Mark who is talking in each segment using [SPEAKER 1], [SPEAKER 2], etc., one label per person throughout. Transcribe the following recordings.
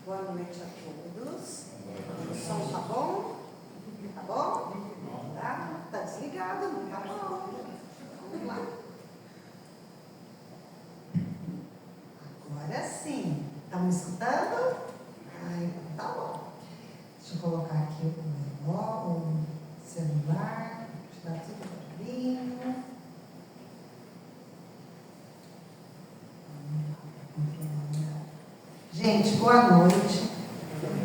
[SPEAKER 1] Boa noite a todos. O som tá bom? Tá bom? Tá desligado, não tá bom. Vamos lá. Agora sim. Estão me escutando? Então tá bom. Deixa eu colocar aqui o celular. Tirar tudo limpo. Gente, boa noite.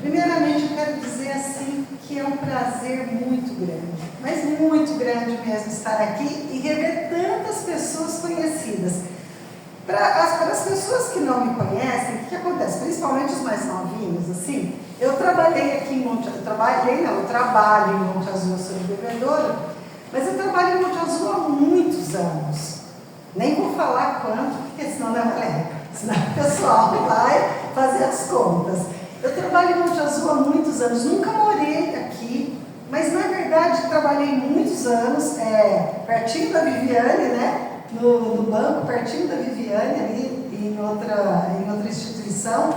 [SPEAKER 1] Primeiramente, eu quero dizer assim que é um prazer muito grande, mas muito grande mesmo estar aqui e rever tantas pessoas conhecidas. Para as pessoas que não me conhecem, o que acontece? Principalmente os mais novinhos, assim, eu trabalho em Monte Azul, eu sou de Bebedouro, mas eu trabalho em Monte Azul há muitos anos. Nem vou falar quanto, porque senão não é época. Senão o pessoal vai fazer as contas. Eu trabalho em Monte Azul há muitos anos, nunca morei aqui, mas na verdade trabalhei muitos anos, pertinho da Viviane, né? No banco, pertinho da Viviane, ali em outra instituição.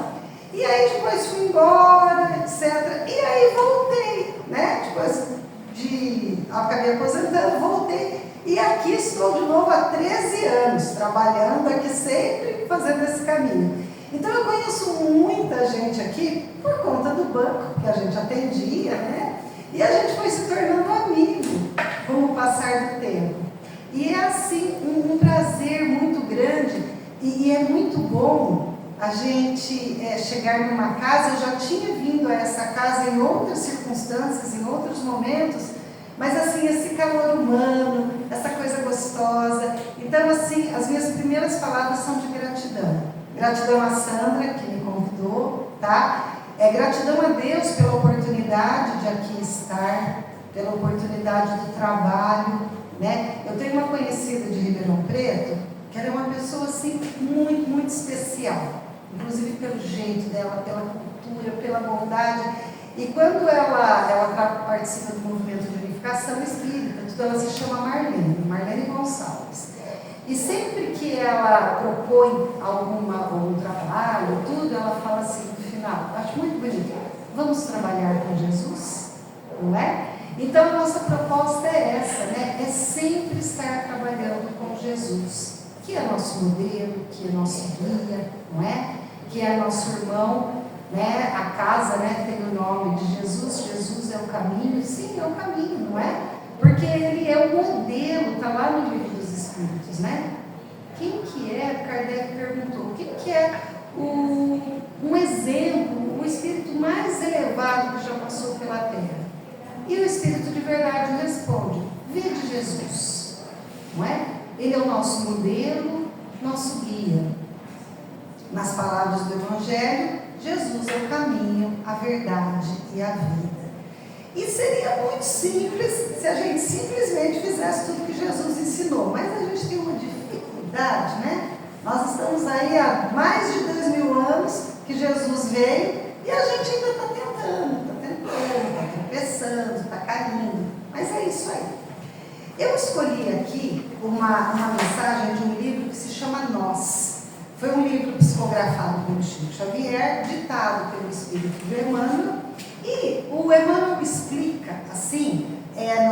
[SPEAKER 1] E aí depois fui embora, etc. E aí voltei, né? Depois acabei aposentando, voltei. E aqui estou de novo há 13 anos, trabalhando aqui sempre, fazendo esse caminho. Então eu conheço muita gente aqui por conta do banco, que a gente atendia, né? E a gente foi se tornando amigo com o passar do tempo. E é assim, um prazer muito grande e é muito bom a gente chegar numa casa. Eu já tinha vindo a essa casa em outras circunstâncias, em outros momentos, mas assim, esse calor humano, essa coisa gostosa. Então assim, as minhas primeiras palavras são de gratidão. Gratidão a Sandra, que me convidou, tá? Gratidão a Deus pela oportunidade de aqui estar, pela oportunidade do trabalho, né? Eu tenho uma conhecida de Ribeirão Preto, que ela é uma pessoa assim, muito, muito especial. Inclusive pelo jeito dela, pela cultura, pela bondade. E quando ela participa do movimento de unificação espírita, então ela se chama Marlene Gonçalves. E sempre que ela propõe algum trabalho, tudo, ela fala assim no final, acho muito bonito, vamos trabalhar com Jesus, não é? Então a nossa proposta é essa, né? É sempre estar trabalhando com Jesus, que é nosso modelo, que é nosso guia, não é? Que é nosso irmão, né? A casa, né, tem o nome de Jesus. Jesus é o caminho. Sim, é o caminho, não é? Porque ele é o modelo, está lá no livro dos Espíritos, né? Quem que é, Kardec perguntou, quem que é um exemplo, o espírito mais elevado que já passou pela Terra? E o Espírito de verdade responde, vede Jesus, não é? Ele é o nosso modelo, nosso guia. Nas palavras do Evangelho, Jesus é o caminho, a verdade e a vida. E seria muito simples se a gente simplesmente fizesse tudo que Jesus ensinou, mas a gente tem uma dificuldade, né? Nós estamos aí há mais de 2000 anos que Jesus veio e a gente ainda está tentando, está tropeçando, está caindo, mas é isso aí. Eu escolhi aqui uma mensagem de um livro que se chama Nós. Foi um livro psicografado pelo Chico Xavier, ditado pelo Espírito de Emmanuel, e o Emmanuel explica, assim,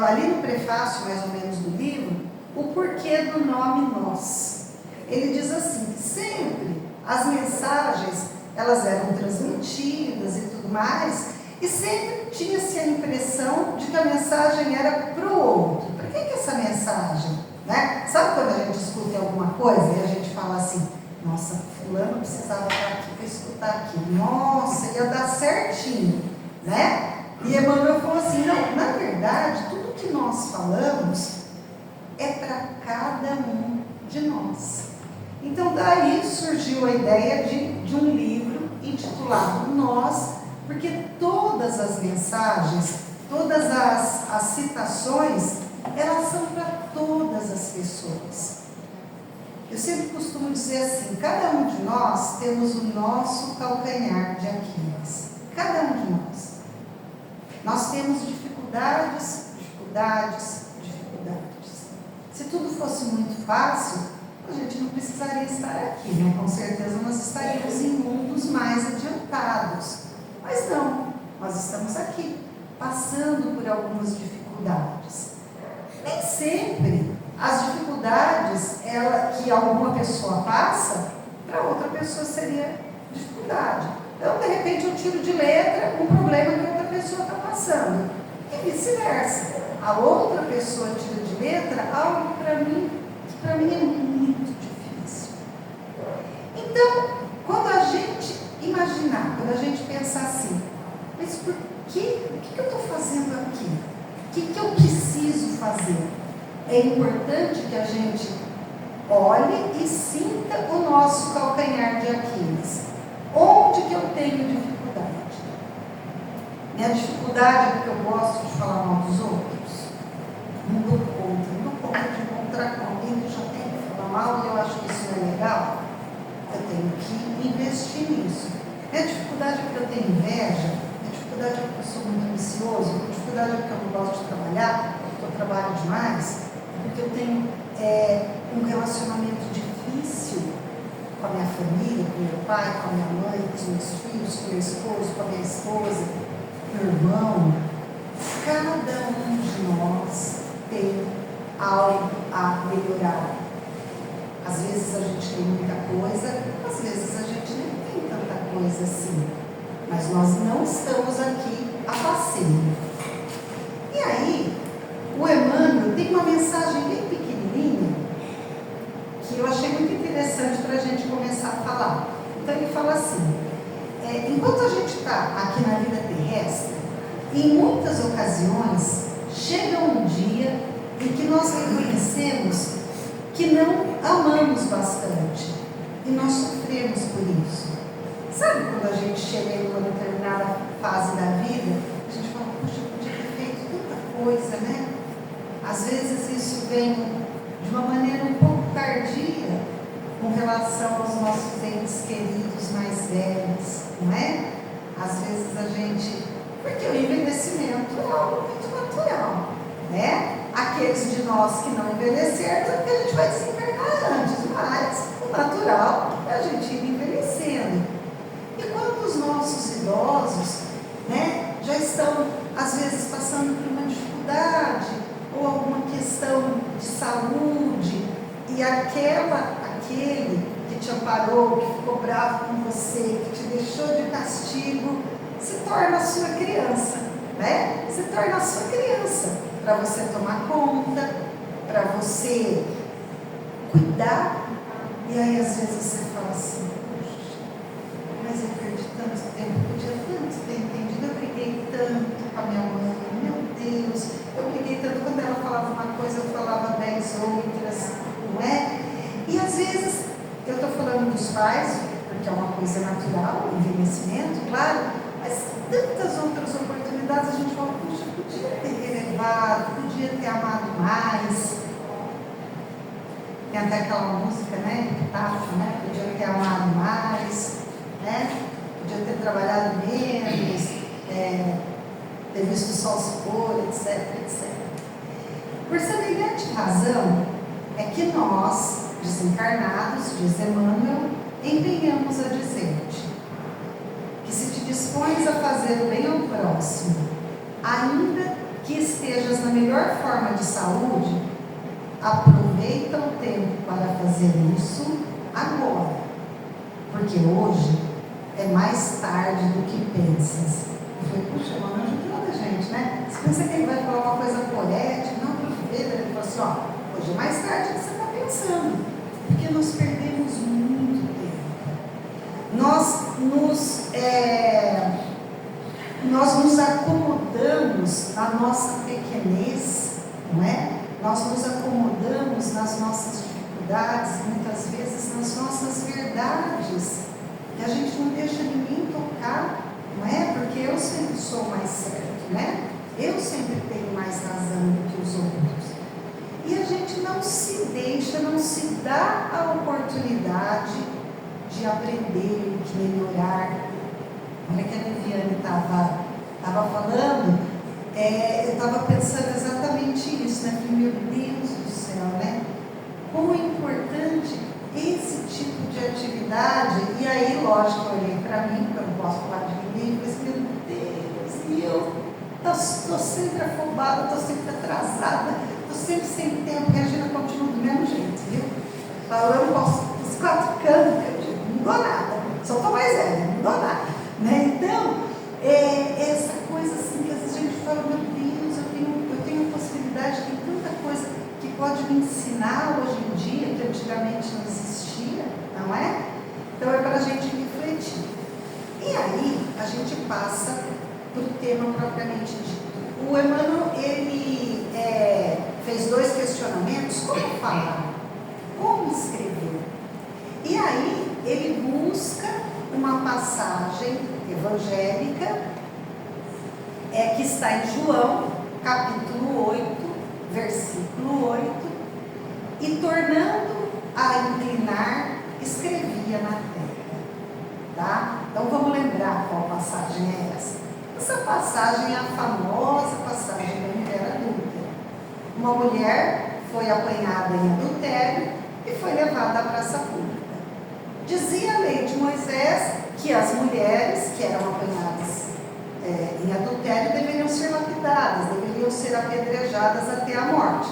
[SPEAKER 1] ali no prefácio, mais ou menos, do livro, o porquê do nome Nós. Ele diz assim, sempre as mensagens, elas eram transmitidas e tudo mais, e sempre tinha-se a impressão de que a mensagem era para o outro. Para que essa mensagem? Né? Sabe quando a gente escuta alguma coisa e a gente fala assim, nossa, fulano precisava estar aqui para escutar aqui. Nossa, ia dar certinho, né? E Emmanuel falou assim, não, na verdade, tudo que nós falamos é para cada um de nós. Então, daí surgiu a ideia de um livro intitulado Nós, porque todas as mensagens, todas as citações, elas são para todas as pessoas. Eu sempre costumo dizer assim, cada um de nós temos o nosso calcanhar de Aquiles. Cada um de nós. Nós temos dificuldades. Se tudo fosse muito fácil, a gente não precisaria estar aqui, né? Com certeza nós estaríamos em mundos mais adiantados. Mas não, nós estamos aqui, passando por algumas dificuldades. Nem sempre as dificuldades que alguma pessoa passa, para outra pessoa seria dificuldade. Então, de repente, eu tiro de letra um problema que outra pessoa está passando. E vice-versa. A outra pessoa tira de letra algo que para mim é muito difícil. Então, quando a gente imaginar, quando a gente pensar assim, mas por quê? O que eu estou fazendo aqui? O que eu preciso fazer? É importante que a gente olhe e sinta o nosso calcanhar de Aquiles. Onde que eu tenho dificuldade? Minha dificuldade é porque eu gosto de falar mal dos outros? Não dou conta de encontrar com alguém que já tem que falar mal e eu acho que isso não é legal. Eu tenho que investir nisso. Minha dificuldade é porque eu tenho inveja, minha dificuldade é porque eu sou muito ambicioso, minha dificuldade é porque eu não gosto de trabalhar, porque eu trabalho demais, porque eu tenho um relacionamento difícil com a minha família, com meu pai, com a minha mãe, com os meus filhos, com meu esposo, com a minha esposa, meu irmão. Cada um de nós tem algo a melhorar. Às vezes a gente tem muita coisa, às vezes a gente nem tem tanta coisa assim. Mas nós não estamos aqui a passeio. E aí, o Emmanuel tem uma mensagem bem pequenininha que eu achei muito interessante para a gente começar a falar. Então ele fala assim, enquanto a gente está aqui na vida terrestre, em muitas ocasiões chega um dia em que nós reconhecemos que não amamos bastante e nós sofremos por isso. Sabe quando a gente chega em uma determinada fase da vida, a gente fala, puxa, eu podia ter feito tanta coisa, né? Às vezes isso vem de uma maneira um pouco tardia com relação aos nossos entes queridos mais velhos, não é? Às vezes a gente... Porque o envelhecimento é algo muito natural, né? Aqueles de nós que não envelheceram, porque a gente vai desencarnar antes, mas o natural é a gente ir envelhecendo. E quando os nossos idosos, né, já estão, às vezes, passando por uma dificuldade ou alguma questão de saúde, e aquele que te amparou, que ficou bravo com você, que te deixou de castigo, se torna a sua criança, né? Se torna a sua criança, para você tomar conta, para você cuidar. E aí às vezes você fala assim, mas eu perdi tanto tempo, podia tanto ter entendido, eu briguei tanto com a minha mãe, meu Deus, eu briguei tanto, quando ela falava uma coisa, eu falava 10 outras, não é? E às vezes, eu estou falando dos pais, porque é uma coisa natural, o envelhecimento, claro, mas tantas outras oportunidades a gente fala, puxa, podia ter relevado, podia ter amado mais. Tem até aquela música, né, Epitáfio, né, podia ter amado mais, né, podia ter trabalhado menos, ter visto o sol se pôr, etc, etc. Por semelhante razão, é que nós, desencarnados, diz Emmanuel, empenhamos a dizer-te que se te dispões a fazer o bem ao próximo, ainda que estejas na melhor forma de saúde, aproveita o tempo para fazer isso agora, porque hoje é mais tarde do que pensas. Eu falei, puxa, mano, ajudou a gente, né? Você pensa que ele vai falar uma coisa poética? Não, aproveita. Ele falou assim, ó, hoje é mais tarde do que você está pensando, porque nós perdemos muito tempo. Nós nos acomodamos na nossa pequenez, não é? Nós nos acomodamos nas nossas dificuldades, muitas vezes nas nossas verdades, que a gente não deixa ninguém tocar, não é? Porque eu sempre sou mais certo, né? Eu sempre tenho mais razão do que os outros. E a gente não se deixa, não se dá a oportunidade de aprender, de melhorar. Olha que a Viviane estava falando, eu estava pensando exatamente isso, né? Falei, meu Deus do céu, né? Como é importante criatividade, e aí, lógico, eu olhei para mim, porque eu não posso falar de mim, e falei, meu Deus, e eu estou sempre afobada, estou sempre atrasada, estou sempre sem tempo, e a Regina continua do mesmo jeito, viu? Falando com os 4 cantos, não mudou nada, só estou mais velha, não mudou nada, né? Então, essa coisa assim, que às vezes a gente fala, meu Deus, eu tenho a possibilidade, tem tanta coisa que pode me ensinar hoje em dia, que antigamente não existia, não é? Então é para a gente refletir. E aí a gente passa para o tema propriamente dito. O Emmanuel, ele fez 2 questionamentos: como falar? Como escrever? E aí ele busca uma passagem evangélica que está em João, capítulo 8, versículo 8, e tornando a inclinar, escrevia na terra. Tá? Então vamos lembrar qual passagem é essa. Essa passagem é a famosa passagem da mulher adúltera. Uma mulher foi apanhada em adultério e foi levada à praça pública. Dizia a lei de Moisés que as mulheres que eram apanhadas em adultério deveriam ser lapidadas, deveriam ser apedrejadas até a morte.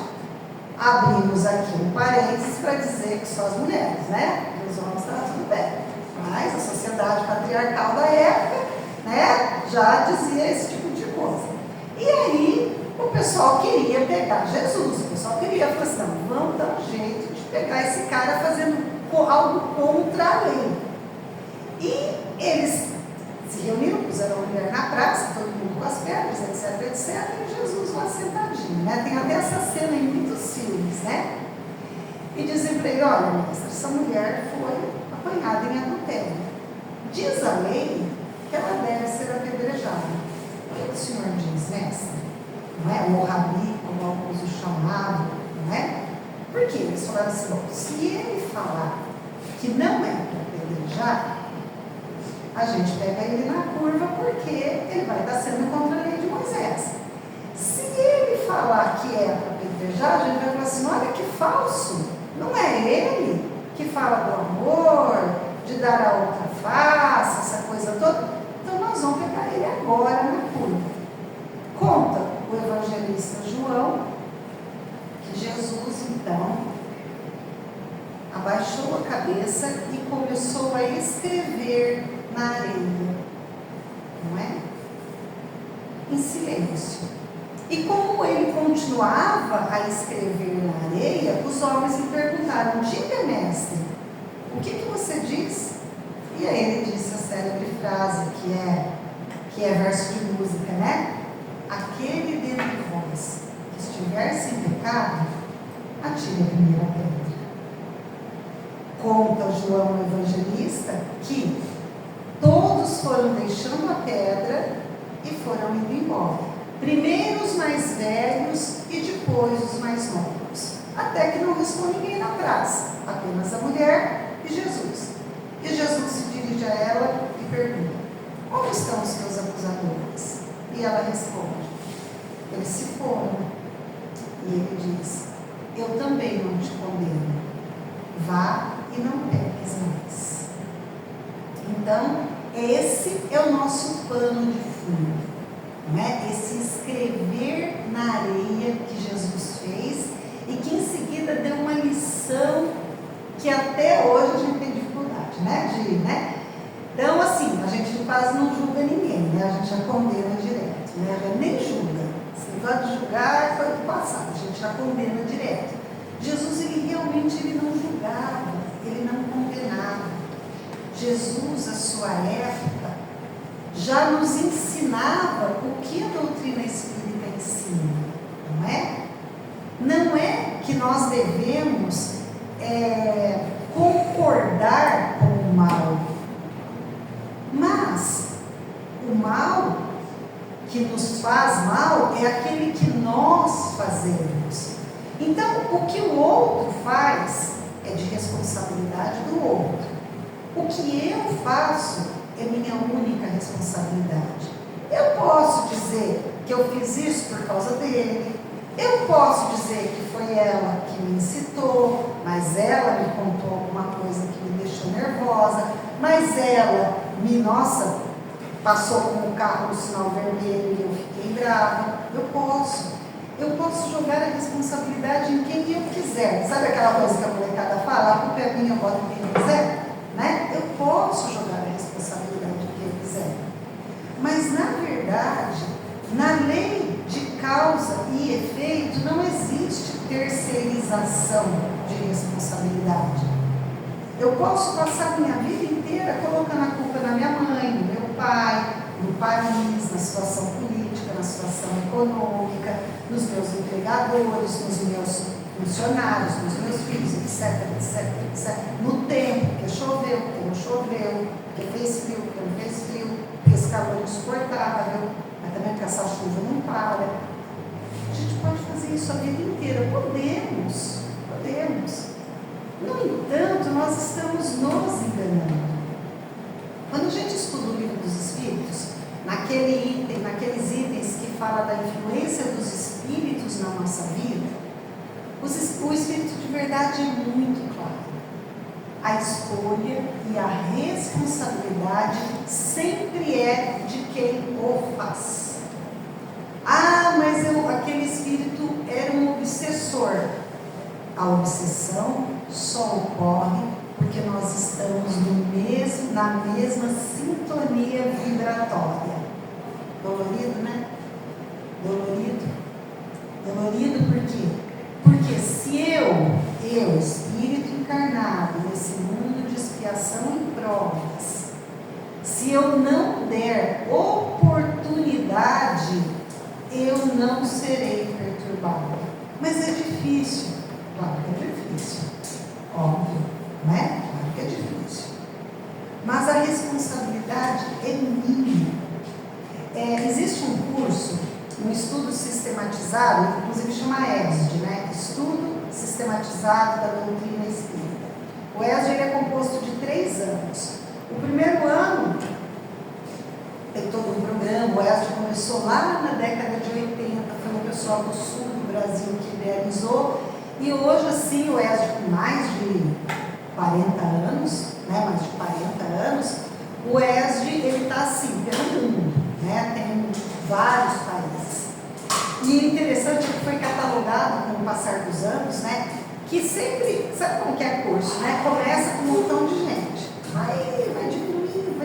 [SPEAKER 1] Abrimos aqui um parênteses para dizer que só as mulheres, né? Os homens estavam tudo bem. Mas a sociedade patriarcal da época, né, já dizia esse tipo de coisa. E aí o pessoal queria pegar Jesus, o pessoal queria falar assim, não, vamos dar um jeito de pegar esse cara fazendo algo contra a lei. E eles se reuniram, puseram a mulher na praça, todo mundo com as pedras, etc, etc, e Jesus lá sentadinho, né? Tem até essa cena em muitos filmes, né? E dizem para ele, olha, mestre, essa mulher foi apanhada em adultério. Diz a lei que ela deve ser apedrejada. O que o senhor diz, mestre? Não é? Ou rabi, como alguns o chamavam, não é? Porque eles falaram assim, bom, se ele falar que não é para apedrejar, a gente pega ele na curva porque ele vai estar sendo contra a lei de Moisés. Se ele falar que é para apedrejar, a gente vai falar assim, olha que falso, não é ele que fala do amor, de dar a outra face, essa coisa toda. Então nós vamos pegar ele agora na curva. Conta o evangelista João que Jesus então abaixou a cabeça e começou a escrever na areia, não é? Em silêncio. E como ele continuava a escrever na areia, os homens lhe perguntaram, diga, mestre, o que você diz? E aí ele disse a célebre frase, que é verso de música, né? Aquele dentre vós que estiver sem pecado, atire a primeira pedra. Conta João o evangelista que todos foram deixando a pedra e foram indo embora. Primeiro os mais velhos e depois os mais novos. Até que não restou ninguém na praça, apenas a mulher e Jesus. E Jesus se dirige a ela e pergunta, onde estão os teus acusadores? E ela responde, eles se foram. E ele diz, eu também não te condeno. Vá e não peques mais. Então, esse é o nosso pano de fundo, não é? Esse escrever na areia que Jesus fez e que em seguida deu uma lição que até hoje a gente tem dificuldade, né? Então, assim, a gente quase não julga ninguém, né? A gente já condena direto, né? A gente nem julga. Esse negócio de julgar foi do passado, a gente já condena direto. Jesus, ele realmente não julgava, ele não condenava. Jesus, a sua época, já nos ensinava o que a doutrina espírita ensina, não é? Não é que nós devemos concordar com o mal, mas o mal que nos faz mal é aquele que nós fazemos. Então, o que o outro faz é de responsabilidade do outro. O que eu faço é minha única responsabilidade. Eu posso dizer que eu fiz isso por causa dele. Eu posso dizer que foi ela que me incitou, mas ela me contou alguma coisa que me deixou nervosa. mas ela nossa, passou com o carro no sinal vermelho e eu fiquei brava. Eu posso jogar a responsabilidade em quem eu quiser. Sabe aquela coisa que a molecada fala? A culpa é minha, bota quem eu quiser? Né? Eu posso jogar a responsabilidade em quem eu quiser. Mas, na verdade, na lei de causa e efeito, não existe terceirização de responsabilidade. Eu posso passar minha vida inteira colocando a culpa na minha mãe, no meu pai, no país, na situação política, na situação econômica, nos meus empregadores, nos meus funcionários, nos meus filhos, etc, etc, etc. No tempo, porque choveu, porque não choveu, porque fez frio, porque não fez frio, porque esse calor insuportável, mas também porque essa chuva não para. A gente pode fazer isso a vida inteira. Podemos. No entanto, nós estamos nos enganando. Quando a gente estuda o livro dos Espíritos, naqueles itens que fala da influência dos Espíritos na nossa vida, o Espírito de verdade é muito claro. A escolha e a responsabilidade sempre é de quem o faz. Ah, mas aquele Espírito era um obsessor. A obsessão só ocorre porque nós estamos na mesma sintonia vibratória. Dolorido, né? Dolorido por quê? Porque se eu, espírito encarnado nesse mundo de expiação e provas, se eu não der oportunidade, eu não serei perturbado. Mas é difícil. Claro que é difícil, óbvio, né? Claro que é difícil. Mas a responsabilidade é minha. Existe um curso, um estudo sistematizado, inclusive chama ESD, né? Estudo Sistematizado da Doutrina Espírita. O ESD ele é composto de 3 anos. O primeiro ano tem todo um programa, o ESD começou lá na década de 80, foi um pessoal do sul do Brasil que idealizou. E hoje, assim, o ESD com mais de 40 anos, né, mais de 40 anos, o ESD, ele está assim, pelo mundo, né, tem vários países. E interessante é que foi catalogado com o passar dos anos, né, que sempre, sabe como que é curso, né, começa com um montão de gente, vai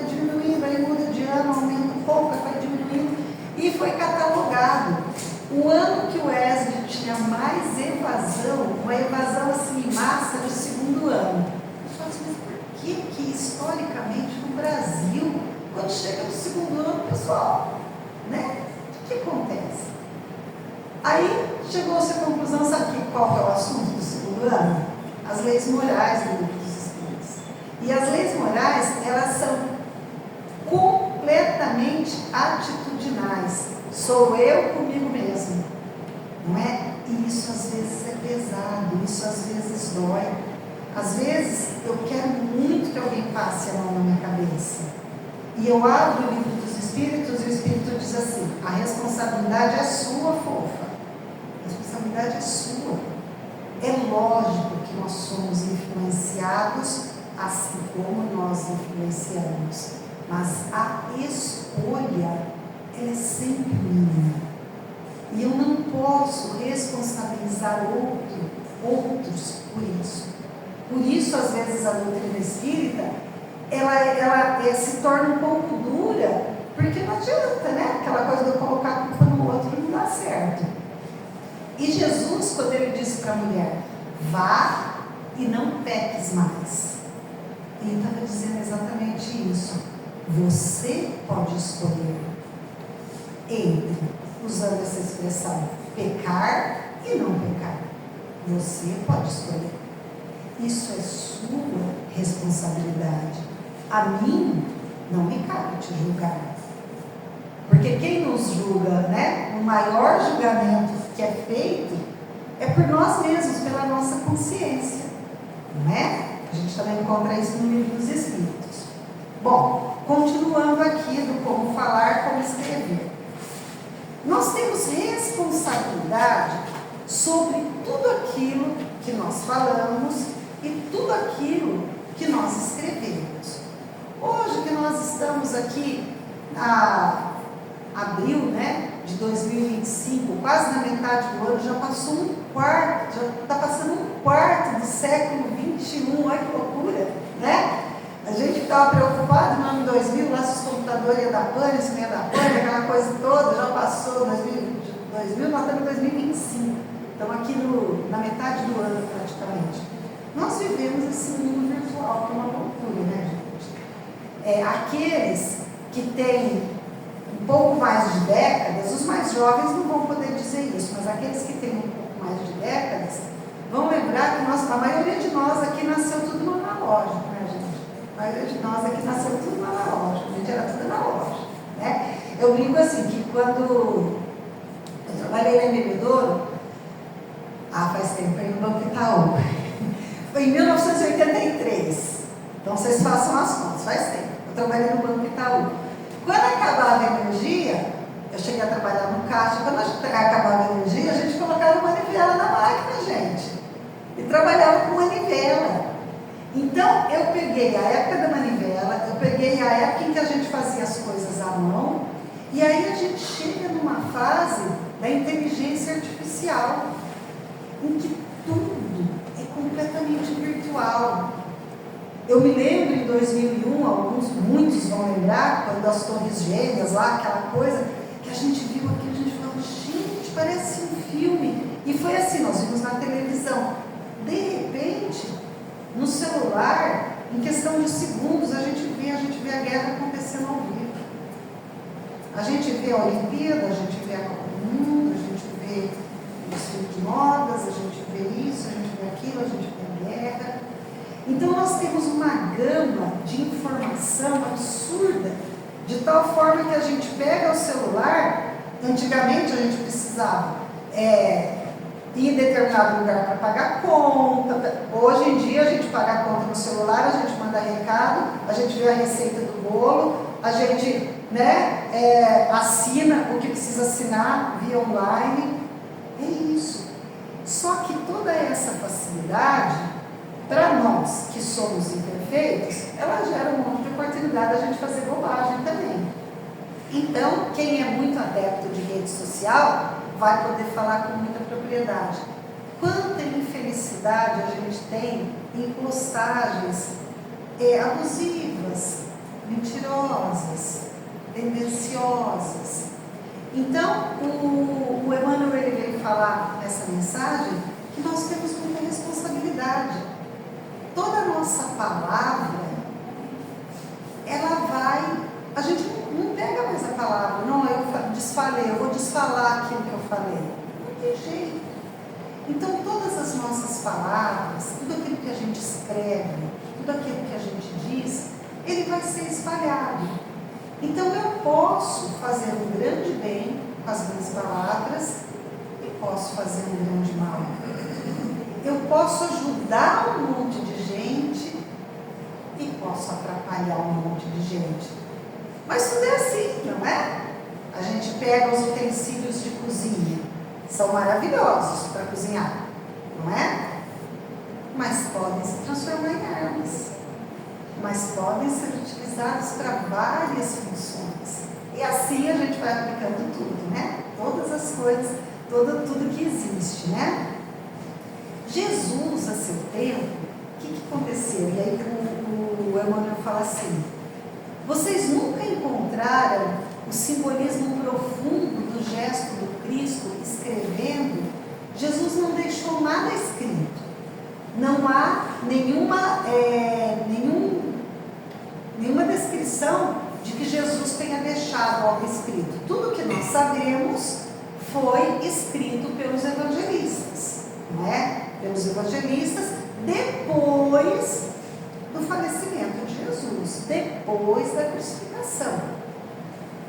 [SPEAKER 1] diminuindo, aí muda de ano, aumenta um pouco, vai diminuindo, e foi catalogado. O ano que o ESD tinha mais evasão, uma evasão assim em massa do 2º ano. Eu falo assim, mas por que historicamente no Brasil, quando chega no 2º ano, pessoal, né? O que acontece? Aí chegou-se à conclusão, sabe qual que é o assunto do 2º ano? As leis morais do Livro dos Espíritos. E as leis morais, elas são completamente atitudinais. Sou eu comigo mesmo, não é? E isso às vezes é pesado, isso às vezes dói. Às vezes eu quero muito que alguém passe a mão na minha cabeça. E eu abro o Livro dos Espíritos e o Espírito diz assim: a responsabilidade é sua, fofa. A responsabilidade é sua. É lógico que nós somos influenciados assim como nós influenciamos. Mas a escolha ela é sempre minha. E eu não posso responsabilizar outros por isso. Por isso, às vezes, a doutrina espírita, ela se torna um pouco dura, porque não adianta, né? Aquela coisa de eu colocar a culpa no outro não dá certo. E Jesus, quando ele disse para a mulher, vá e não peques mais, ele estava dizendo exatamente isso. Você pode escolher entre, usando essa expressão, pecar e não pecar. Você pode escolher. Isso é sua responsabilidade. A mim não me cabe te julgar. Porque quem nos julga, né? O maior julgamento que é feito é por nós mesmos, pela nossa consciência. Não é? A gente também encontra isso no Livro dos Espíritos. Bom, continuando aqui do como falar, como escrever. Nós temos responsabilidade sobre tudo aquilo que nós falamos e tudo aquilo que nós escrevemos. estamos aqui a abril, né, de 2025, quase na metade do ano, já passou um quarto, já está passando um quarto do século 21, olha que loucura, né? A gente estava preocupado no ano 2000, lá se os computadores iam dar pane, se não ia dar pane, aquela coisa toda, já passou 2000, nós estamos em 2025, estamos aqui na metade do ano praticamente. Nós vivemos esse mundo virtual, que é uma loucura, né, gente? Aqueles que têm um pouco mais de décadas, os mais jovens não vão poder dizer isso, mas aqueles que têm um pouco mais de décadas vão lembrar que a maioria de nós aqui nasceu tudo no analógico, né, gente? A maioria de nós aqui nasceu tudo no analógico, a gente era tudo analógico, né? Eu brinco assim, que quando eu trabalhei na Embebedouro, faz tempo, aí no Banco Itaú, foi em 1983, então vocês façam as contas, faz tempo, eu trabalhei no Banco Itaú. Quando acabava a energia, eu cheguei a trabalhar no caixa, quando acabava a energia, a gente colocava manivela na máquina, gente. E trabalhava com manivela. Então, eu peguei a época da manivela, eu peguei a época em que a gente fazia as coisas à mão, e aí a gente chega numa fase da inteligência artificial, em que tudo é completamente virtual. Eu me lembro em 2001, muitos vão lembrar, quando as Torres Gêmeas lá, aquela coisa, que a gente viu aqui, a gente falou, gente, parece um filme. E foi assim, nós vimos na televisão. De repente, no celular, em questão de segundos, a gente vê a guerra acontecendo ao vivo. A gente vê a Olimpíada, a gente vê a Copa do Mundo, a gente vê os filmes de modas, a gente vê isso, a gente vê aquilo, a gente vê a guerra. Então nós temos uma gama de informação absurda, de tal forma que a gente pega o celular, antigamente a gente precisava ir em determinado lugar para pagar conta, hoje em dia a gente paga a conta no celular, a gente manda recado, a gente vê a receita do bolo, a gente assina o que precisa assinar via online, é isso. Só que toda essa facilidade, para nós que somos imperfeitos, ela gera um monte de oportunidade a gente fazer bobagem também. Então, quem é muito adepto de rede social vai poder falar com muita propriedade. Quanta infelicidade a gente tem em postagens abusivas, mentirosas, tendenciosas. Então, o Emmanuel ele veio falar nessa mensagem que nós temos muita responsabilidade. Toda a nossa palavra, ela vai... A gente não pega mais a palavra, não, eu desfalei, eu vou desfalar aquilo que eu falei. Não tem jeito. Então, todas as nossas palavras, tudo aquilo que a gente escreve, tudo aquilo que a gente diz, ele vai ser espalhado. Então, eu posso fazer um grande bem com as minhas palavras e posso fazer um grande mal. Eu posso ajudar um monte de gente e posso atrapalhar um monte de gente. Mas tudo é assim, não é? A gente pega os utensílios de cozinha, são maravilhosos para cozinhar, não é? Mas podem se transformar em armas. Mas podem ser utilizados para várias funções. E assim a gente vai aplicando tudo, né? Todas as coisas, tudo que existe, né? Jesus, a seu tempo, o que aconteceu? E aí o Emmanuel fala assim: vocês nunca encontraram o simbolismo profundo do gesto do Cristo escrevendo? Jesus não deixou nada escrito. Não há nenhuma descrição de que Jesus tenha deixado algo escrito. Tudo que nós sabemos foi escrito pelos evangelistas, não é? Pelos evangelistas depois do falecimento de Jesus, depois da crucificação.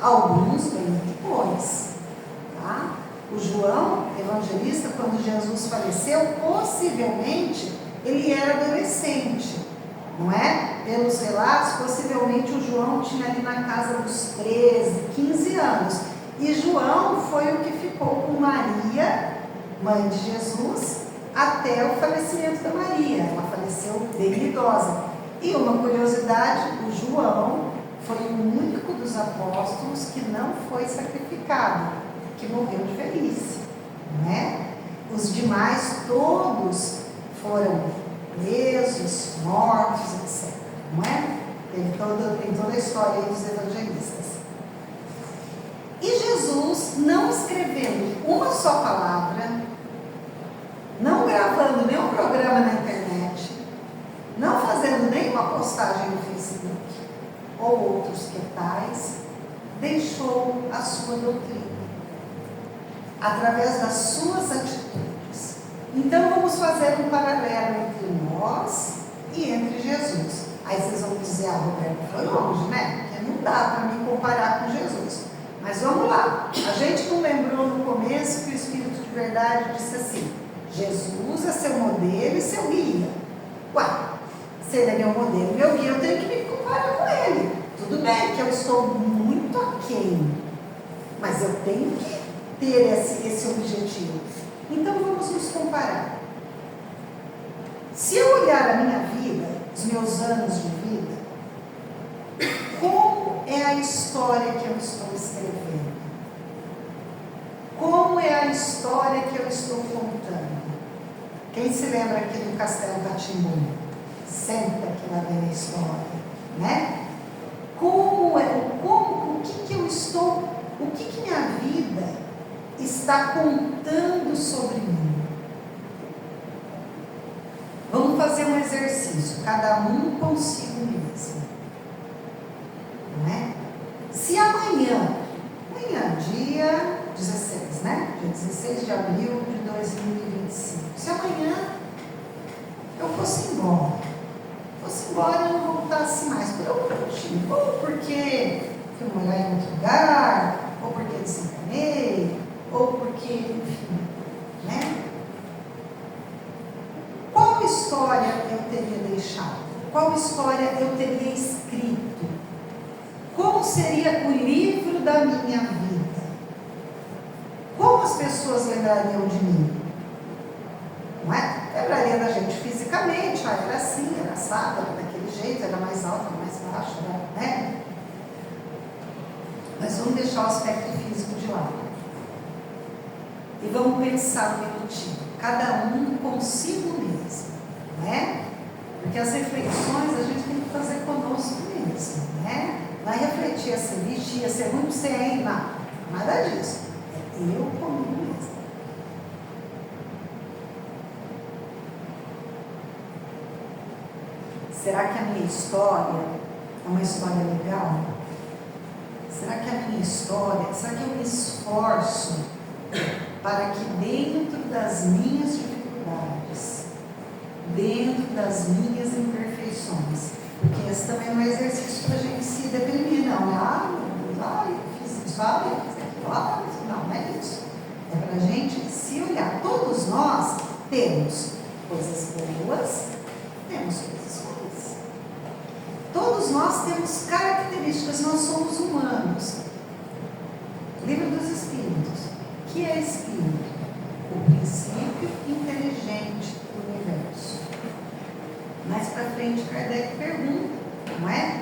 [SPEAKER 1] Alguns bem depois, tá? O João, evangelista, quando Jesus faleceu, possivelmente ele era adolescente, não é? Pelos relatos, possivelmente o João tinha ali na casa dos 13, 15 anos. E João foi o que ficou com Maria, mãe de Jesus, até o falecimento da Maria. Ela faleceu bem idosa. E uma curiosidade, o João foi o único dos apóstolos que não foi sacrificado, que morreu de velhice, não é? Os demais todos foram presos, mortos, etc. Não é? Tem toda a história aí dos evangelistas. E Jesus, não escrevendo uma só palavra, não gravando nenhum programa na internet, não fazendo nenhuma postagem no Facebook ou outros que tais, deixou a sua doutrina através das suas atitudes. Então vamos fazer um paralelo entre nós e entre Jesus. Aí vocês vão dizer, Roberto, foi longe, né? Porque não dá para me comparar com Jesus. Mas vamos lá. A gente não lembrou no começo que o Espírito de Verdade disse assim: Jesus é seu modelo e seu guia. Ué, se ele é meu modelo e meu guia, eu tenho que me comparar com ele. Tudo bem que eu estou muito aquém, mas eu tenho que ter esse objetivo. Então vamos nos comparar. Se eu olhar a minha vida, os meus anos de vida, como é a história que eu estou escrevendo? Como é a história que eu estou contando? Quem se lembra aqui do Castelo Rá-Tim-Bum? Senta que lá vem a história, né? O que minha vida está contando sobre mim? Vamos fazer um exercício, cada um consigo mesmo, não é? Se amanhã, dia 16, né? Dia 16 de abril de 2025, se amanhã eu fosse embora e não voltasse mais por algum motivo, ou porque fui morar em outro lugar, ou porque desencanei, ou porque, enfim, né? Qual história eu teria deixado? Qual história eu teria escrito? Como seria o livro da minha vida? Como as pessoas lembrariam de mim? Não é? Lembraria da gente fisicamente, era assim, era assado, era daquele jeito, era mais alto, era mais baixo, né? Mas vamos deixar o aspecto físico de lado. E vamos pensar um minutinho, cada um consigo mesmo, né? Porque as reflexões a gente tem que fazer conosco mesmo, né? Não é refletir assim, vixe, ia ser muito sem, nada disso. É eu comigo mesmo. Será que a minha história é uma história legal? Será que a minha história, será que eu me esforço para que dentro das minhas dificuldades, dentro das minhas imperfeições, porque esse também não é exercício para a gente se deprimir, não. Eu fiz isso, eu fiz aquilo, não é isso. É para a gente se olhar. Todos nós temos coisas boas, temos coisas ruins. Todos nós temos características, nós somos humanos. Livro dos Espíritos. O que é espírito? O princípio inteligente do universo. Mais para frente, Kardec pergunta, não é?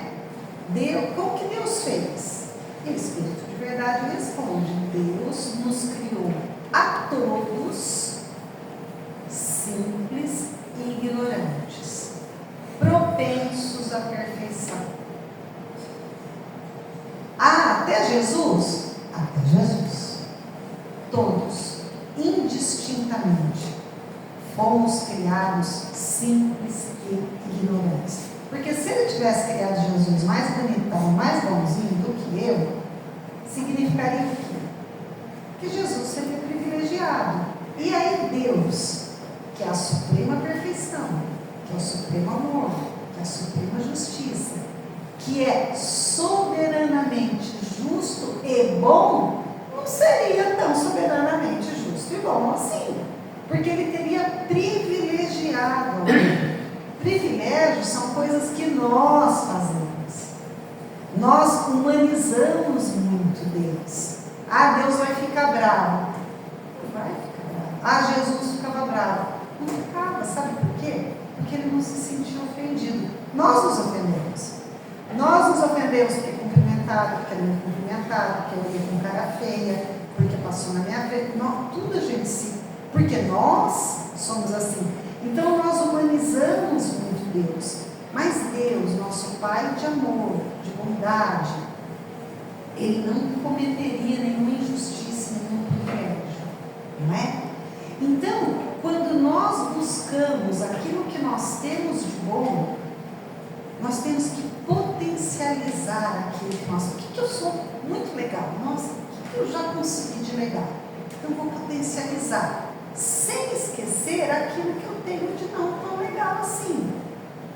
[SPEAKER 1] Como que Deus fez? E o Espírito de Verdade responde: Deus nos criou a todos simples e ignorantes, propensos à perfeição. Até Jesus? Até Jesus. Todos, indistintamente, fomos criados simples e ignorantes. Porque se ele tivesse criado Jesus mais bonitão, mais bonzinho do que eu, significaria o quê? Que Jesus seria privilegiado. E aí Deus, que é a suprema perfeição, que é o supremo amor, que é a suprema justiça, que é soberanamente justo e bom, não seria tão soberanamente justo e bom assim, porque ele teria privilegiado alguém. Privilégios são coisas que nós fazemos. Nós humanizamos muito Deus. Deus vai ficar bravo. Não vai ficar bravo. Jesus ficava bravo. Não ficava, sabe por quê? Porque ele não se sentiu ofendido. Nós nos ofendemos. Nós nós nos ofendemos porque cumprimentaram, porque não cumprimentaram, porque eu olhei com cara feia, porque passou na minha frente. Tudo a gente se... Porque nós somos assim. Então nós humanizamos muito Deus. Mas Deus, nosso Pai de amor, de bondade, Ele não cometeria nenhuma injustiça, nenhum privilégio. Não é? Então, quando nós buscamos aquilo que nós temos de bom, nós temos que potencializar aquilo que nós... O que eu sou muito legal? Nossa, o que eu já consegui de legal? Então, vou potencializar, sem esquecer aquilo que eu tenho de não tão legal assim.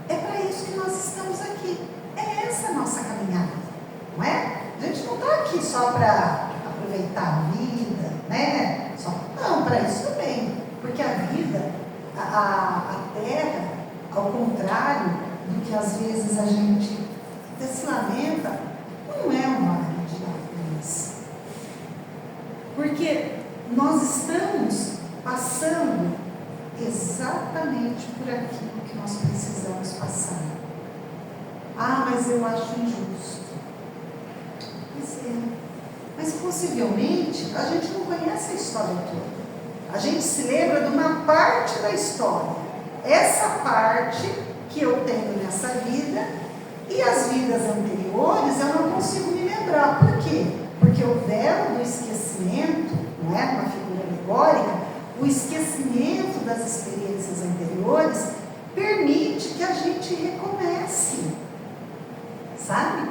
[SPEAKER 1] É para isso que nós estamos aqui. É essa a nossa caminhada, não é? A gente não está aqui só para aproveitar a vida, né? Não, para isso também. Porque a vida, a terra, ao contrário do que às vezes a gente se lamenta, não é um mar de lágrimas. Porque nós estamos passando exatamente por aquilo que nós precisamos passar. Mas eu acho injusto. Pois é. Mas possivelmente a gente não conhece a história toda. A gente se lembra de uma parte da história. Essa parte que eu tenho nessa vida e as vidas anteriores eu não consigo me lembrar. Por quê? Porque o véu do esquecimento, não é uma figura alegórica, o esquecimento das experiências anteriores permite que a gente recomece, sabe?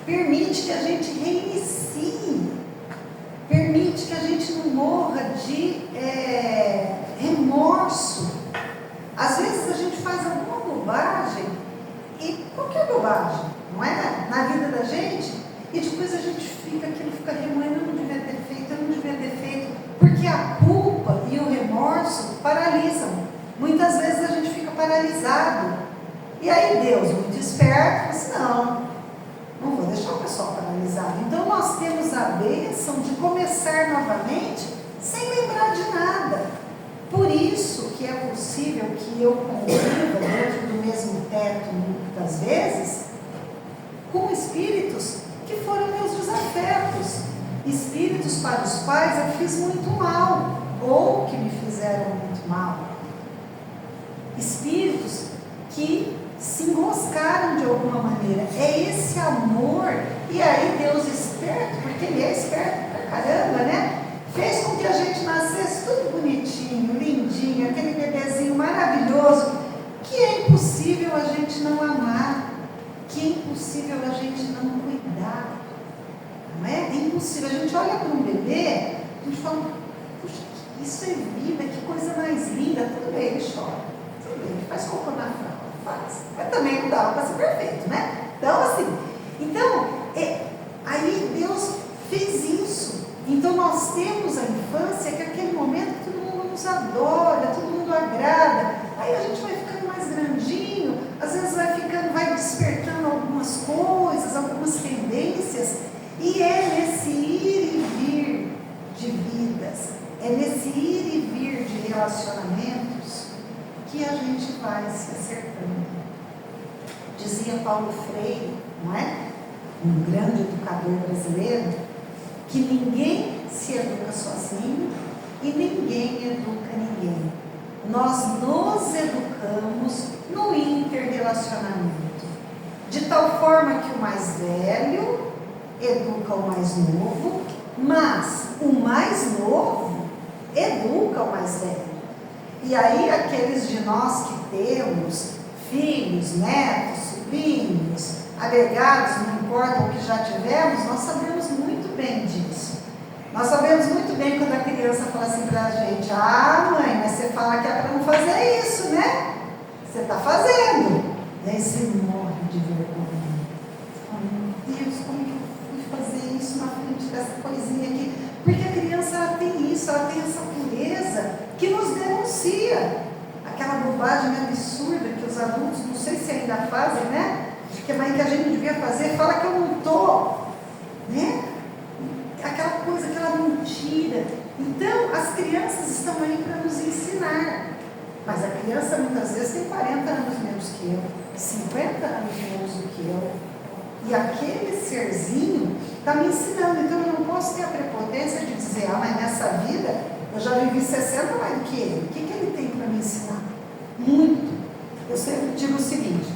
[SPEAKER 1] Permite que a gente reinicie, permite que a gente não morra de remorso. Às vezes a gente faz alguma bobagem, e qualquer bobagem, não é? Na vida da gente, e depois a gente aquilo fica remoendo, eu não devia ter feito, porque a culpa e o remorso paralisam. Muitas vezes a gente fica paralisado. E aí Deus, muito esperto, disse, não vou deixar o pessoal paralisado. Então nós temos a bênção de começar novamente sem lembrar de nada. Por isso que é possível que eu conviva dentro do mesmo teto muitas vezes com espíritos que foram meus desafetos, espíritos para os quais eu fiz muito mal ou que me fizeram muito mal, espíritos que se enroscaram de alguma maneira. É esse amor, e aí Deus esperto, porque Ele é esperto pra caramba, né? Fez com que a gente nascesse tudo bonitinho, lindinho, aquele bebezinho maravilhoso, que é impossível a gente não amar, que é impossível a gente não cuidar, não é? É impossível. A gente olha para um bebê, a gente fala, puxa, isso é vida, que coisa mais linda. Tudo bem, ele chora, tudo bem, ele faz cocô na fralda, faz, mas também não dá para ser perfeito, né? Então, assim, aí Deus fez isso. Então nós temos a infância, que é aquele momento que todo mundo nos adora, todo mundo agrada. Aí a gente vai ficando mais grandinho, às vezes vai despertando algumas coisas, algumas tendências, e é nesse ir e vir de vidas, é nesse ir e vir de relacionamentos que a gente vai se acertando. Dizia Paulo Freire, não é? Um grande educador brasileiro, que ninguém se educa sozinho e ninguém educa ninguém. Nós nos educamos no interrelacionamento, de tal forma que o mais velho educa o mais novo, mas o mais novo educa o mais velho. E aí aqueles de nós que temos filhos, netos, sobrinhos, agregados, não importa o que já tivemos, nós sabemos muito bem disso. Nós sabemos muito bem quando a criança fala assim para a gente, mãe, mas você fala que é para não fazer isso, né? Você está fazendo. E aí você morre de vergonha. Meu Deus, como que eu fui fazer isso na frente dessa coisinha aqui? Porque a criança, ela tem isso, ela tem essa pureza que nos denuncia. Aquela bobagem absurda que os adultos, não sei se ainda fazem, né? Que a gente não devia fazer, fala que eu não estou, né? Aquela coisa, aquela mentira. Então, as crianças estão aí para nos ensinar. Mas a criança muitas vezes tem 40 anos menos que eu, 50 anos menos do que eu. E aquele serzinho está me ensinando. Então eu não posso ter a prepotência de dizer, mas nessa vida eu já vivi 60 mais do que ele. O que ele tem para me ensinar? Muito. Eu sempre digo o seguinte,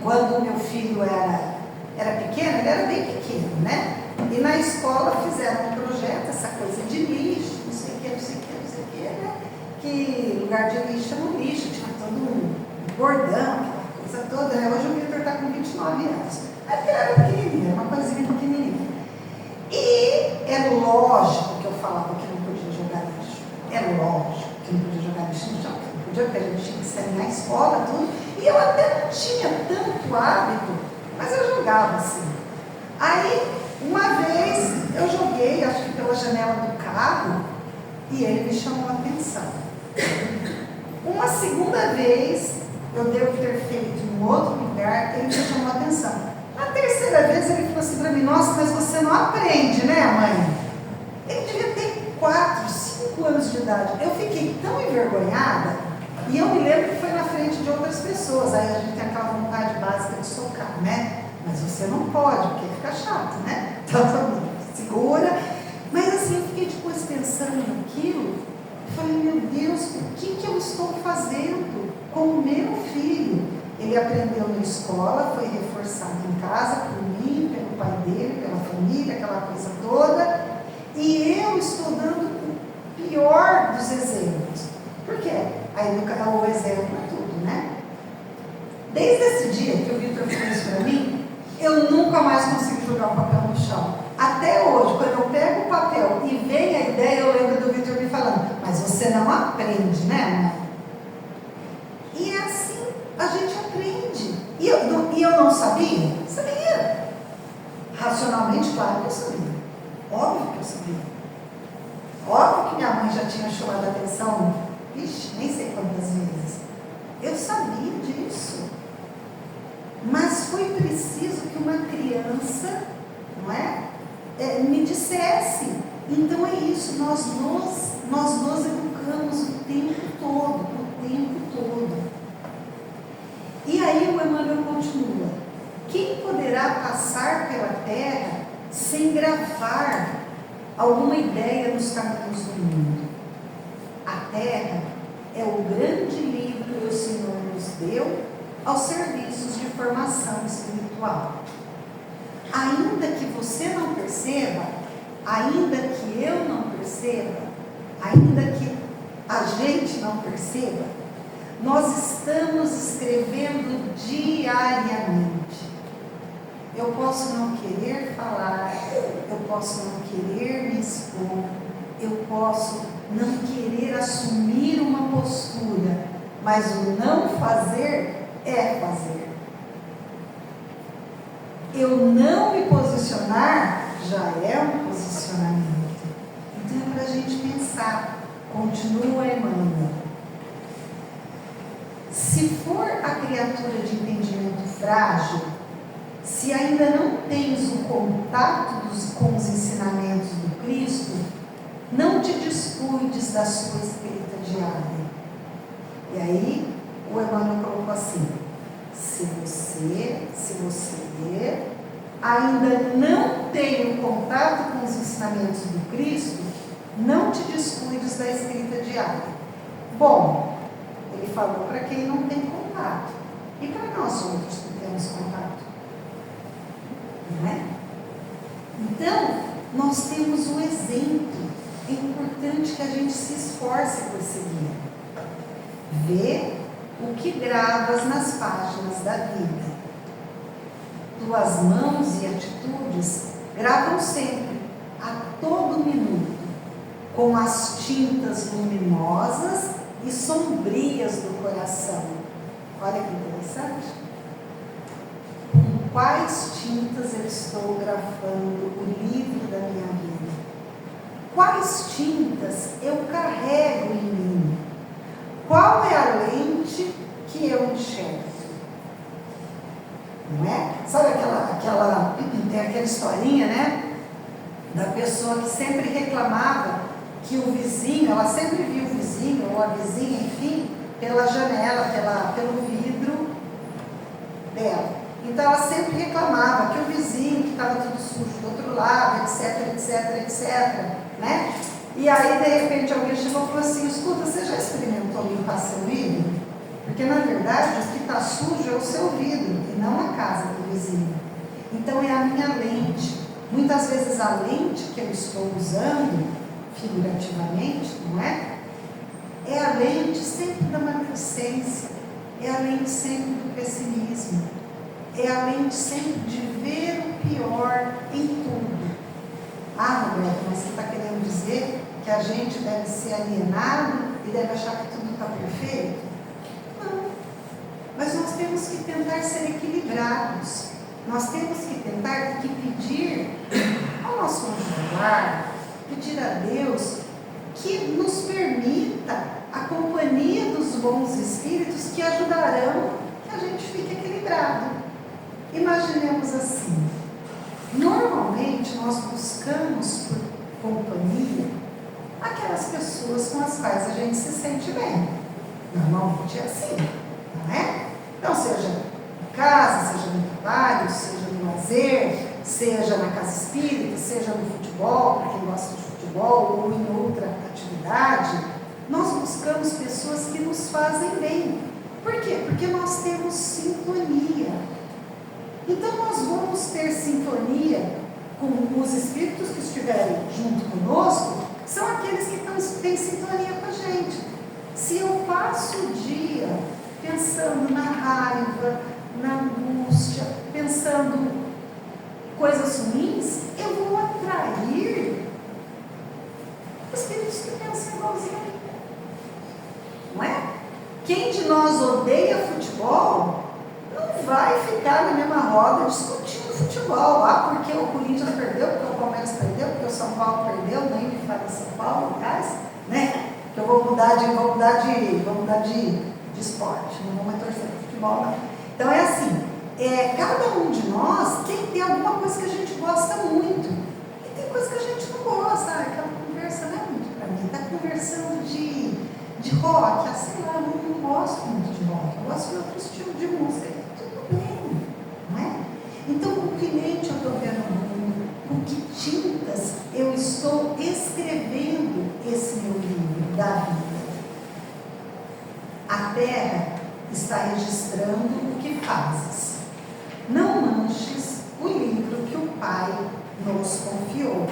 [SPEAKER 1] quando o meu filho era pequeno, ele era bem pequeno, né? E na escola fizeram um projeto, essa coisa de lixo, não sei o que, né? Que lugar de lixo é no lixo, tinha todo um bordão, aquela coisa toda, né? Hoje o Vitor está com 29 anos. Mas ele era pequenininho, era uma coisinha pequenininha. E é lógico que eu falava que não podia jogar lixo. É lógico que não podia jogar lixo no chão, que não podia, porque a gente tinha que sair na escola, tudo. E eu até não tinha tanto hábito, mas eu jogava assim. Aí, uma vez, eu joguei, acho que pela janela do carro, e ele me chamou a atenção. Uma segunda vez, eu devo ter feito em outro lugar, ele me chamou a atenção. Na terceira vez, ele falou assim para mim, nossa, mas você não aprende, né, mãe? Ele devia ter 4, 5 anos de idade. Eu fiquei tão envergonhada, e eu me lembro que foi na frente de outras pessoas. Aí a gente tem aquela vontade básica de socar, né? Mas você não pode, porque fica chato, né? Então, segura. Mas assim, eu fiquei depois pensando naquilo. Falei, meu Deus, o que eu estou fazendo com o meu filho? Ele aprendeu na escola, foi reforçado em casa por mim, pelo pai dele, pela família, aquela coisa toda. E eu estou dando o pior dos exemplos. Por quê? A educação, o exemplo é tudo, né? Desde esse dia que o Vitor fez isso para mim, eu nunca mais consigo jogar o papel no chão. Até hoje, quando eu pego o papel e vem a ideia, eu lembro do Vitor me falando, mas você não aprende, né, mãe? E é assim, a gente aprende. E eu não sabia? Sabia. Racionalmente, claro que eu sabia. Óbvio que eu sabia. Óbvio que minha mãe já tinha chamado a atenção, nem sei quantas vezes. Eu sabia disso. Mas foi preciso que uma criança, não é? Me dissesse. Então é isso, nós nos educamos o tempo todo. E aí o Emmanuel continua. Quem poderá passar pela terra sem gravar alguma ideia nos caminhos do mundo? A terra é o grande livro que o Senhor nos deu aos serviços de formação espiritual. Ainda que você não perceba, ainda que eu não perceba, ainda que a gente não perceba, nós estamos escrevendo diariamente. Eu posso não querer falar, eu posso não querer me expor, eu posso não querer assumir uma postura, mas o não fazer é fazer. Eu não me posicionar já é um posicionamento. Então é para a gente pensar. Continua Emmanuel. Se for a criatura de entendimento frágil, se ainda não tens o contato com os ensinamentos do Cristo, não te descuides da sua escrita diária. E aí, o Emmanuel colocou assim, se você ainda não tem o contato com os ensinamentos do Cristo, não te descuides da escrita diária. Bom, ele falou para quem não tem contato. E para nós outros que temos contato? Não é? Então, nós temos o exemplo. É importante que a gente se esforce por seguir. Vê o que gravas nas páginas da vida. Tuas mãos e atitudes gravam sempre, a todo minuto, com as tintas luminosas e sombrias do coração. Olha que interessante. Com quais tintas eu estou gravando o livro da minha vida? Quais tintas eu carrego em mim? Qual é a lente que eu enxergo? Não é? Sabe tem aquela historinha, né? Da pessoa que sempre reclamava que o vizinho, ela sempre via o vizinho ou a vizinha, enfim, pela janela, pelo vidro dela. Então ela sempre reclamava que o vizinho, que estava tudo sujo do outro lado, etc, etc, etc, né? E aí, de repente, alguém chegou e falou assim: escuta, você já experimentou limpar seu vidro? Porque, na verdade, o que está sujo é o seu vidro e não a casa do vizinho. Então, é a minha lente. Muitas vezes a lente que eu estou usando, figurativamente, não é? É a lente sempre da maledicência, é a lente sempre do pessimismo, é a lente sempre de ver o pior em tudo. Ah, Roberto, mas você está querendo dizer que a gente deve ser alienado e deve achar que tudo está perfeito? Não. Mas nós temos que tentar ser equilibrados. Nós temos que tentar pedir ao nosso anjo da guarda, pedir a Deus que nos permita a companhia dos bons espíritos que ajudarão que a gente fique equilibrado. Imaginemos assim: normalmente nós buscamos por companhia aquelas pessoas com as quais a gente se sente bem. Normalmente é assim, não é? Então, seja em casa, seja no trabalho, seja no lazer, seja na casa espírita, seja no futebol, para quem gosta de futebol, ou em outra atividade, nós buscamos pessoas que nos fazem bem. Por quê? Porque nós temos sintonia. Então nós vamos ter sintonia com os espíritos que estiverem junto conosco, são aqueles que têm sintonia com a gente. Se eu passo o dia pensando na raiva, na angústia, pensando coisas ruins, eu vou atrair espíritos que pensam igualzinho a mim. Não é? Quem de nós odeia futebol não vai ficar na mesma roda discutindo futebol. Ah, porque o Corinthians perdeu, porque o Palmeiras perdeu, porque o São Paulo perdeu, nem me fala São Paulo, aliás, né? Que eu vou mudar de esporte, não vou mais torcer para futebol, não. Então é assim, cada um de nós tem que ter alguma coisa que a gente gosta muito. E tem coisa que a gente não gosta. Aquela conversa não é muito para mim. Está conversando de rock, sei lá, eu não gosto muito de rock, eu gosto de outro estilo de música. Tudo bem, não é? Então, com que lente eu estou vendo o mundo? Com que tintas eu estou escrevendo esse meu livro da vida? A terra está registrando o que fazes. Não manches o livro que o Pai nos confiou.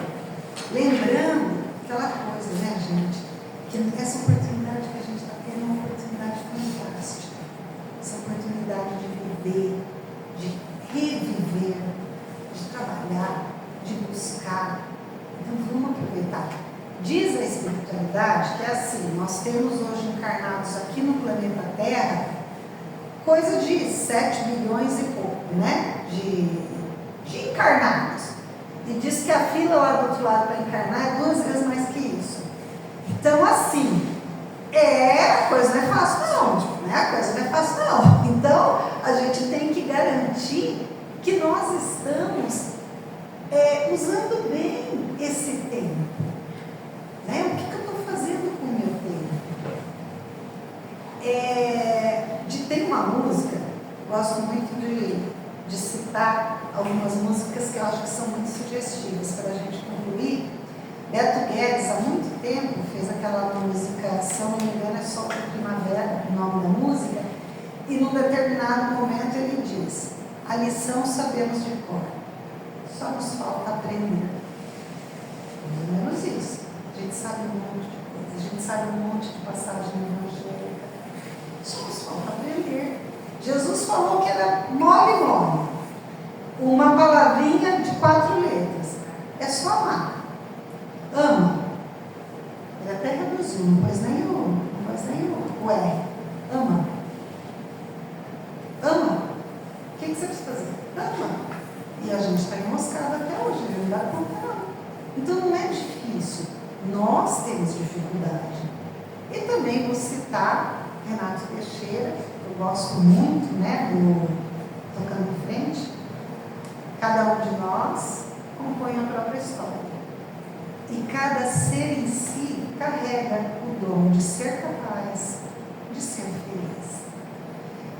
[SPEAKER 1] Lembrando aquela coisa, né, gente? Que essa oportunidade que a gente está tendo é uma oportunidade fantástica. Essa oportunidade de viver, de reviver, de trabalhar, de buscar. Então vamos aproveitar. Diz a espiritualidade que é assim: nós temos hoje encarnados aqui no planeta Terra coisa de 7 bilhões e pouco, né? De encarnados. E diz que a fila lá do outro lado para encarnar é 2 vezes mais que isso. Então, assim, a coisa não é fácil não, né? A coisa não é fácil não. Então, a gente tem que garantir que nós estamos usando bem esse tempo. Né? O que eu estou fazendo com o meu tempo? Tem uma música, gosto muito de citar algumas músicas que eu acho que são muito sugestivas para a gente concluir. Beto Guedes, há muito tempo, fez aquela música, se eu não me engano, é Sol da Primavera, o nome da música, e num determinado momento ele diz: a lição sabemos de cor, só nos falta aprender. Mais ou menos isso. A gente sabe um monte de coisa, a gente sabe um monte de passagem evangélica, só nos falta aprender. Jesus falou que era mole, uma palavrinha de 4 letras, é só amar. Ama. Ele até reduziu, não pôs nem o R. Ama. Ama. O que você precisa fazer? Ama. E a gente está enroscado até hoje, não dá conta não. Então não é difícil. Nós temos dificuldade. E também vou citar Renato Teixeira, eu gosto muito, né, do Tocando em Frente. Cada um de nós compõe a própria história. E cada ser em si carrega o dom de ser capaz de ser feliz.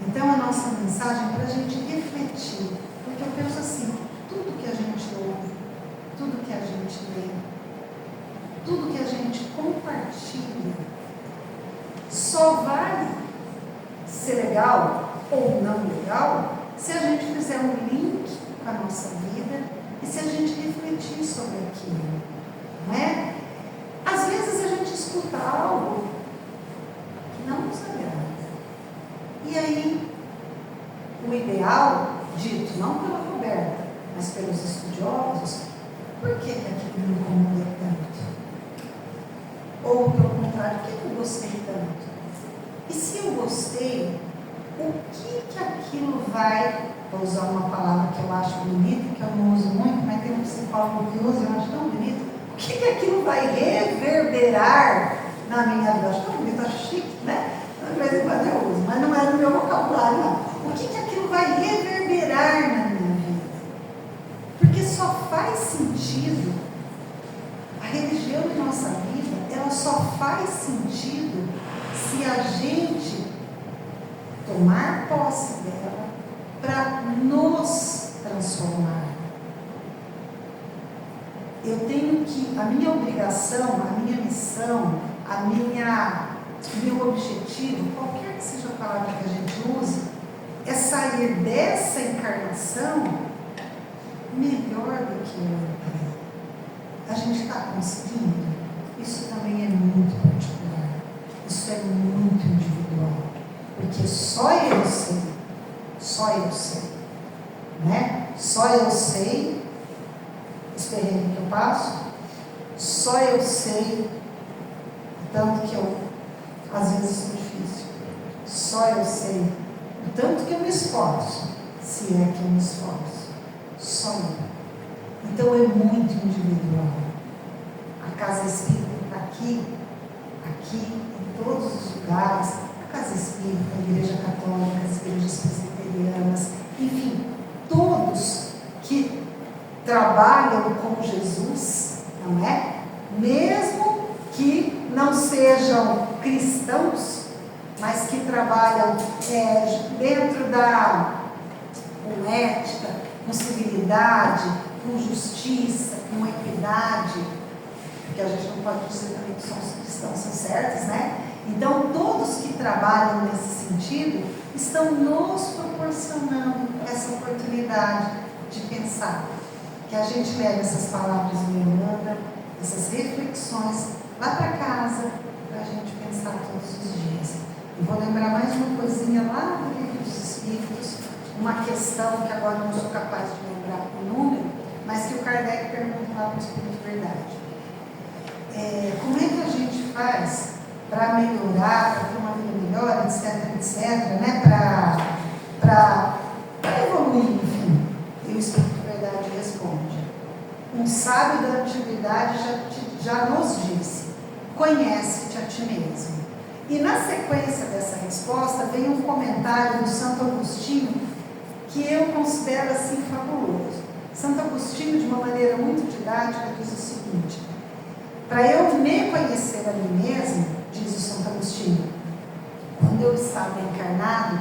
[SPEAKER 1] Então a nossa mensagem é para a gente refletir, porque eu penso assim, tudo que a gente ouve, tudo que a gente lê, tudo que a gente compartilha, só vai ser legal ou não legal se a gente fizer um link com a nossa vida e se a gente refletir sobre aquilo, não é? Às vezes a gente escuta algo que não nos agrada. E aí, o ideal, dito não pela Roberta, mas pelos estudiosos, por que aquilo me incomoda tanto? Ou, pelo contrário, por que eu gostei tanto? E se eu gostei, o que aquilo vai, vou usar uma palavra que eu acho bonita, que eu não uso muito, mas tem um psicólogo que usa, eu acho tão bonito, o que aquilo vai reverberar na minha vida? Eu acho tão bonito, acho chique, né? De vez em quando eu uso, mas não é no meu vocabulário, não. O que aquilo vai reverberar na minha vida? Porque só faz sentido, a religião em nossa vida, ela só faz sentido se a gente tomar posse dela para nos transformar. Eu tenho que, a minha obrigação, a minha missão, meu objetivo, qualquer que seja a palavra que a gente use, é sair dessa encarnação melhor do que eu entrei. A gente está conseguindo? Isso também é muito particular. Isso é muito individual. Porque só eu sei, né? Só eu sei os perrengues que eu passo, só eu sei o tanto que eu, às vezes, sou difícil. Só eu sei o tanto que eu me esforço, se é que eu me esforço. Só eu. Então é muito individual. A casa espírita está aqui, em todos os lugares. A casa espírita, a igreja católica, as igrejas presbiterianas, enfim, todos que trabalham com Jesus, não é? Mesmo que não sejam cristãos, mas que trabalham dentro com ética, com civilidade, com justiça, com equidade, porque a gente não pode dizer também que somos cristãos, são certos, né? Então, todos que trabalham nesse sentido estão nos proporcionando essa oportunidade de pensar. Que a gente leve essas palavras de Yolanda, essas reflexões lá para casa, para a gente pensar todos os dias. E vou lembrar mais uma coisinha lá do Livro dos Espíritos, uma questão que agora não sou capaz de lembrar o número, mas que o Kardec pergunta lá para o Espírito Verdade. Como é que a gente faz para melhorar, para ter uma vida melhor, etc, né? Para evoluir, enfim. E o Espírito Verdade responde: um sábio da antiguidade já nos disse, conhece-te a ti mesmo. E na sequência dessa resposta vem um comentário do Santo Agostinho que eu considero assim fabuloso. Santo Agostinho, de uma maneira muito didática, diz o seguinte: para eu me conhecer a mim mesmo, diz o Santo Agostinho, quando eu estava encarnado,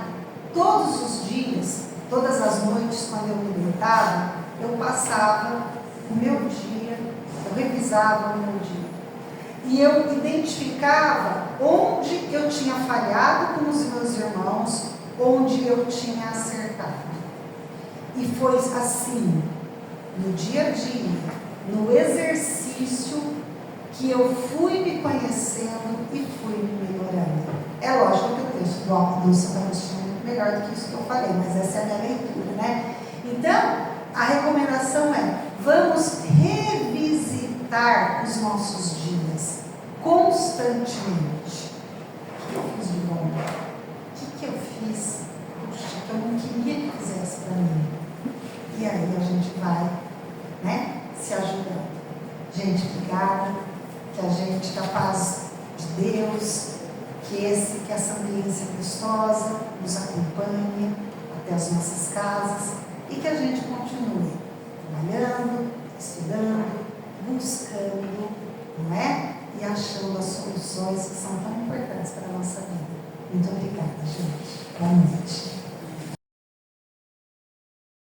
[SPEAKER 1] todos os dias, todas as noites, quando eu me deitava, eu passava o meu dia, eu revisava o meu dia. E eu identificava onde eu tinha falhado com os meus irmãos, onde eu tinha acertado. E foi assim, no dia a dia, no exercício, que eu fui me conhecendo e fui me melhorando. É lógico que o texto do Santo Agostinho é muito melhor do que isso que eu falei, mas essa é a minha leitura, né? Então, a recomendação é: vamos revisitar os nossos dias constantemente. O que eu fiz de bom? O que eu fiz? Puxa, que eu não queria que fizesse para mim. E aí a gente vai, né, se ajudando. Gente, obrigada. Que a gente, da paz de Deus, que essa ambiência gostosa nos acompanhe até as nossas casas e que a gente continue trabalhando, estudando, buscando, não é? E achando as soluções que são tão importantes para a nossa vida. Muito obrigada, gente. Boa noite.